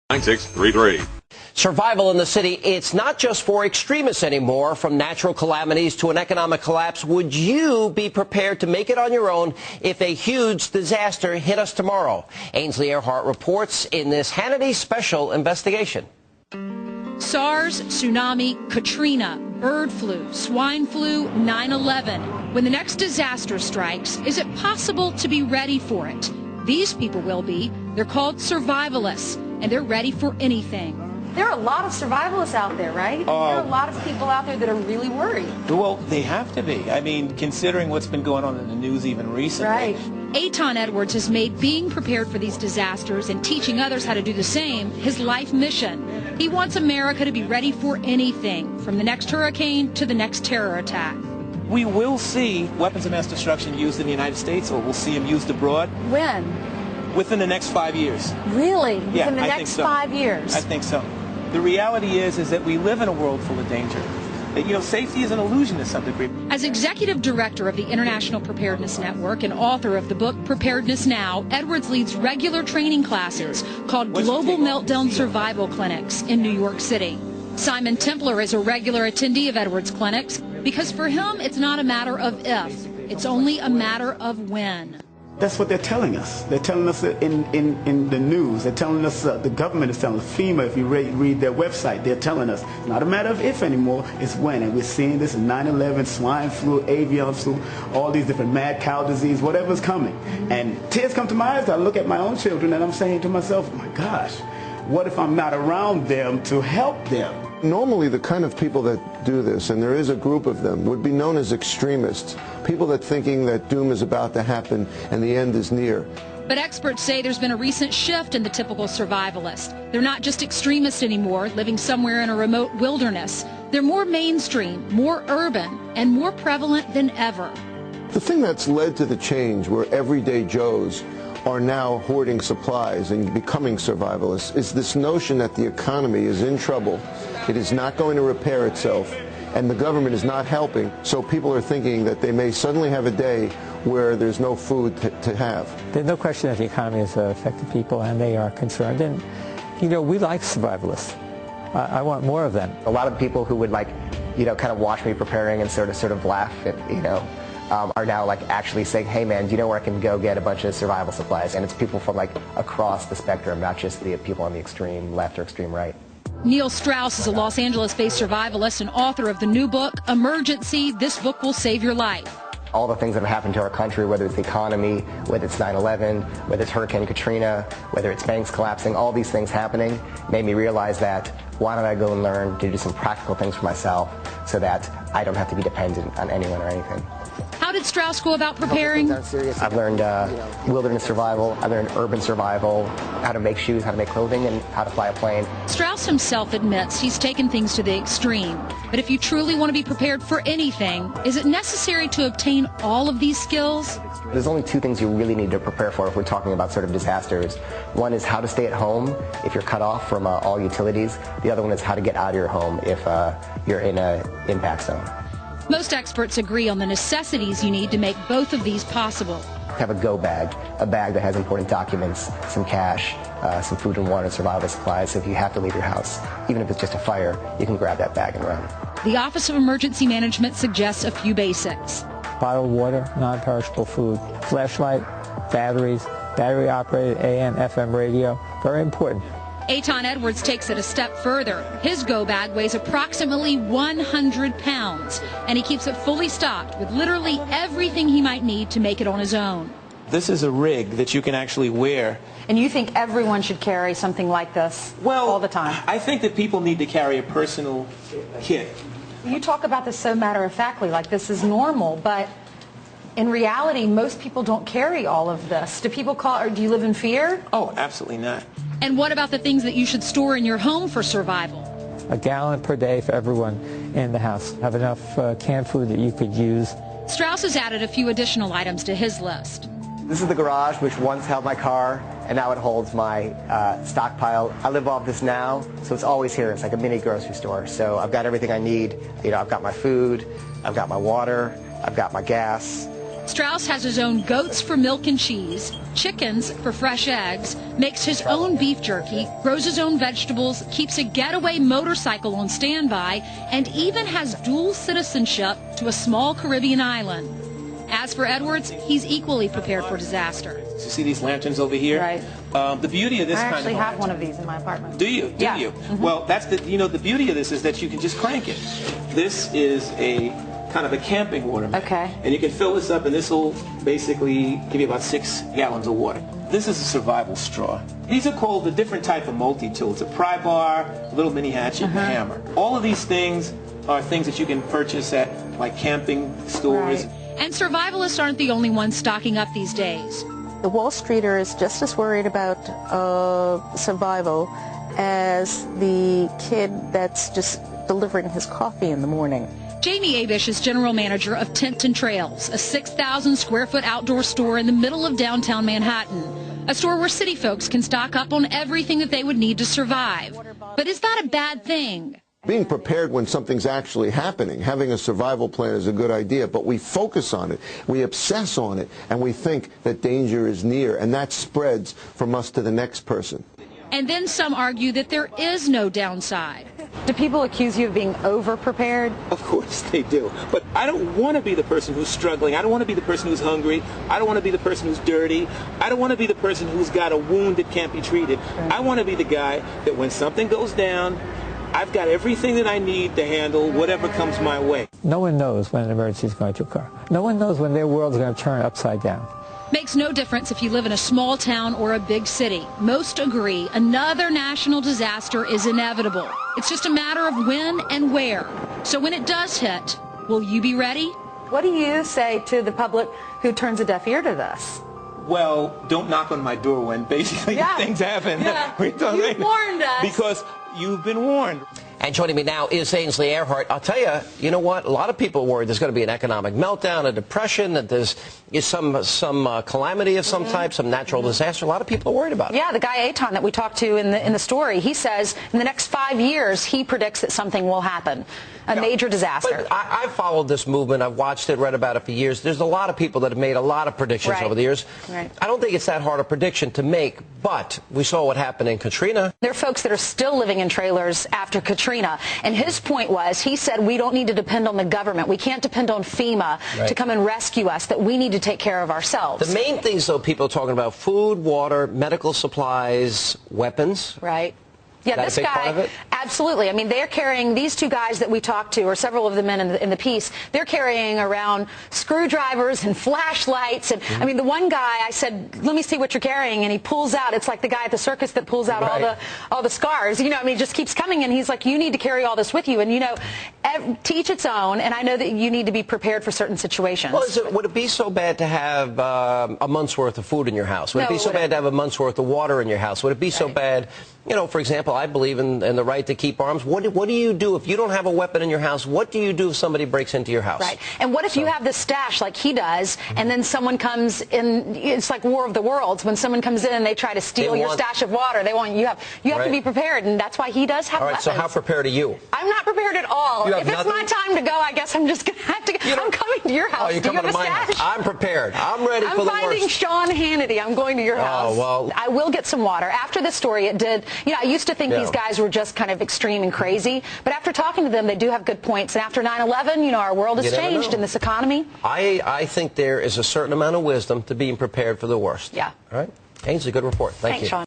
9633. Survival in the city, it's not just for extremists anymore. From natural calamities to an economic collapse, would you be prepared to make it on your own if a huge disaster hit us tomorrow? Ainsley Earhart reports in this Hannity special investigation. SARS, tsunami, Katrina, bird flu, swine flu, 9/11. When the next disaster strikes, is it possible to be ready for it? These people will be. They're called survivalists, and they're ready for anything. There are a lot of survivalists out there, right? There are a lot of people out there that are really worried. Well, they have to be. I mean, considering what's been going on in the news even recently. Right. Eitan Edwards has made being prepared for these disasters and teaching others how to do the same his life mission. He wants America to be ready for anything, from the next hurricane to the next terror attack. We will see weapons of mass destruction used in the United States, or we'll see them used abroad. When? Within the next 5 years. Really? Yeah, Within the I next think so. 5 years? I think so. The reality is that we live in a world full of danger. That, safety is an illusion to some degree. As executive director of the International Preparedness Network and author of the book Preparedness Now, Edwards leads regular training classes called Global Meltdown Survival Clinics in New York City. Simon Templer is a regular attendee of Edwards clinics because for him it's not a matter of if, it's only a matter of when. That's what they're telling us. They're telling us in the news. They're telling us, the government is telling us, FEMA, if you read their website, they're telling us it's not a matter of if anymore, it's when. And we're seeing this in 9/11, swine flu, avian flu, all these different mad cow disease, whatever's coming. And tears come to my eyes. I look at my own children and I'm saying to myself, oh my gosh, what if I'm not around them to help them? Normally, the kind of people that do this, and there is a group of them, would be known as extremists. People that thinking that doom is about to happen and the end is near. But experts say there's been a recent shift in the typical survivalist. They're not just extremists anymore, living somewhere in a remote wilderness. They're more mainstream, more urban, and more prevalent than ever. The thing that's led to the change where everyday Joes are now hoarding supplies and becoming survivalists is this notion that the economy is in trouble. It is not going to repair itself, and the government is not helping, so people are thinking that they may suddenly have a day where there's no food to have. There's no question that the economy has affected people, and they are concerned. And, we like survivalists. I want more of them. A lot of people who would kind of watch me preparing and sort of laugh at, are now actually saying, hey man, do you know where I can go get a bunch of survival supplies? And it's people from across the spectrum, not just the people on the extreme left or extreme right. Neil Strauss is a Los Angeles-based survivalist and author of the new book, Emergency, This Book Will Save Your Life. All the things that have happened to our country, whether it's the economy, whether it's 9/11, whether it's Hurricane Katrina, whether it's banks collapsing, all these things happening made me realize that why don't I go and learn to do some practical things for myself so that I don't have to be dependent on anyone or anything. How did Strauss go about preparing? I've learned wilderness survival, I've learned urban survival, how to make shoes, how to make clothing, and how to fly a plane. Strauss himself admits he's taken things to the extreme. But if you truly want to be prepared for anything, is it necessary to obtain all of these skills? There's only two things you really need to prepare for if we're talking about sort of disasters. One is how to stay at home if you're cut off from all utilities. The other one is how to get out of your home if you're in an impact zone. Most experts agree on the necessities you need to make both of these possible. Have a go bag, a bag that has important documents, some cash, some food and water, survival supplies. So if you have to leave your house, even if it's just a fire, you can grab that bag and run. The Office of Emergency Management suggests a few basics. Bottled water, non-perishable food, flashlight, batteries, battery-operated AM, FM radio, very important. Eitan Edwards takes it a step further. His go bag weighs approximately 100 pounds, and he keeps it fully stocked with literally everything he might need to make it on his own. This is a rig that you can actually wear. And you think everyone should carry something like this all the time? I think that people need to carry a personal kit. You talk about this so matter-of-factly, like this is normal, but in reality, most people don't carry all of this. Do people call, or do you live in fear? Oh, absolutely not. And what about the things that you should store in your home for survival? A gallon per day for everyone in the house. Have enough canned food that you could use. Strauss has added a few additional items to his list. This is the garage which once held my car, and now it holds my stockpile. I live off this now, so it's always here. It's like a mini grocery store. So I've got everything I need. I've got my food, I've got my water, I've got my gas, Strauss has his own goats for milk and cheese, chickens for fresh eggs, makes his own beef jerky, grows his own vegetables, keeps a getaway motorcycle on standby, and even has dual citizenship to a small Caribbean island. As for Edwards, he's equally prepared for disaster. You see these lanterns over here? Right. The beauty of this I kind of actually have one of these in my apartment. Do you? Yeah. Do you? Mm-hmm. Well, that's the the beauty of this is that you can just crank it. This is a kind of a camping water main. Okay. And you can fill this up, and this will basically give you about 6 gallons of water. This is a survival straw. These are called the different type of multi-tools: a pry bar, a little mini hatchet, and a hammer. All of these things are things that you can purchase at like camping stores. Right. And survivalists aren't the only ones stocking up these days. The Wall Streeter is just as worried about survival as the kid that's just delivering his coffee in the morning. Jamie Abish is general manager of Tent and Trails, a 6,000 square foot outdoor store in the middle of downtown Manhattan. A store where city folks can stock up on everything that they would need to survive. But is that a bad thing? Being prepared when something's actually happening, having a survival plan is a good idea, but we focus on it, we obsess on it, and we think that danger is near, and that spreads from us to the next person. And then some argue that there is no downside. Do people accuse you of being over-prepared? Of course they do. But I don't want to be the person who's struggling. I don't want to be the person who's hungry. I don't want to be the person who's dirty. I don't want to be the person who's got a wound that can't be treated. Right. I want to be the guy that when something goes down, I've got everything that I need to handle whatever comes my way. No one knows when an emergency is going to occur. No one knows when their world is going to turn upside down. Makes no difference if you live in a small town or a big city. Most agree another national disaster is inevitable. It's just a matter of when and where. So when it does hit, will you be ready? What do you say to the public who turns a deaf ear to this? Well, don't knock on my door when basically things happen. Yeah. You've warned us. Because you've been warned. And joining me now is Ainsley Earhart. I'll tell you, you know what? A lot of people are worried there's going to be an economic meltdown, a depression, that there's some calamity of some type, some natural disaster. A lot of people are worried about it. Yeah, the guy Eitan that we talked to in the story, he says in the next 5 years he predicts that something will happen, a major disaster. But I've followed this movement. I've watched it, read about it for years. There's a lot of people that have made a lot of predictions over the years. Right. I don't think it's that hard a prediction to make, but we saw what happened in Katrina. There are folks that are still living in trailers after Katrina, and his point was, he said, we don't need to depend on the government. We can't depend on FEMA to come and rescue us, that we need to take care of ourselves. The main things, though, people are talking about: food, water, medical supplies, weapons. Right. Yeah, this guy, absolutely. I mean, they're carrying, these two guys that we talked to, or several of the men in the piece, they're carrying around screwdrivers and flashlights. And I mean, the one guy, I said, let me see what you're carrying. And he pulls out, it's like the guy at the circus that pulls out all the scars. You know, I mean, it just keeps coming. And he's like, you need to carry all this with you. And, you know, to each its own. And I know that you need to be prepared for certain situations. Well, would it be so bad to have a month's worth of food in your house? Would it be so bad to have a month's worth of water in your house? Would it be so bad, you know, for example, I believe in the right to keep arms. What do you do if you don't have a weapon in your house? What do you do if somebody breaks into your house? Right. And what if you have this stash like he does, and then someone comes in? It's like War of the Worlds. When someone comes in and they try to steal your stash of water, they want you have to be prepared, and that's why he does have weapons. So how prepared are you? I'm not prepared at all. If it's my time to go, I guess I'm just going to have to go. I'm coming to your house. Oh, you're coming to my house. I'm prepared. I'm ready for the worst. I'm finding Sean Hannity. I'm going to your house. Oh, well. I will get some water. After this story, it did, you know, I used to think these guys were just kind of extreme and crazy, but after talking to them, they do have good points. And after 9/11, you know, our world has changed in this economy. I think there is a certain amount of wisdom to being prepared for the worst. Yeah. All right. Ainsley, good report. Thank you. Sean.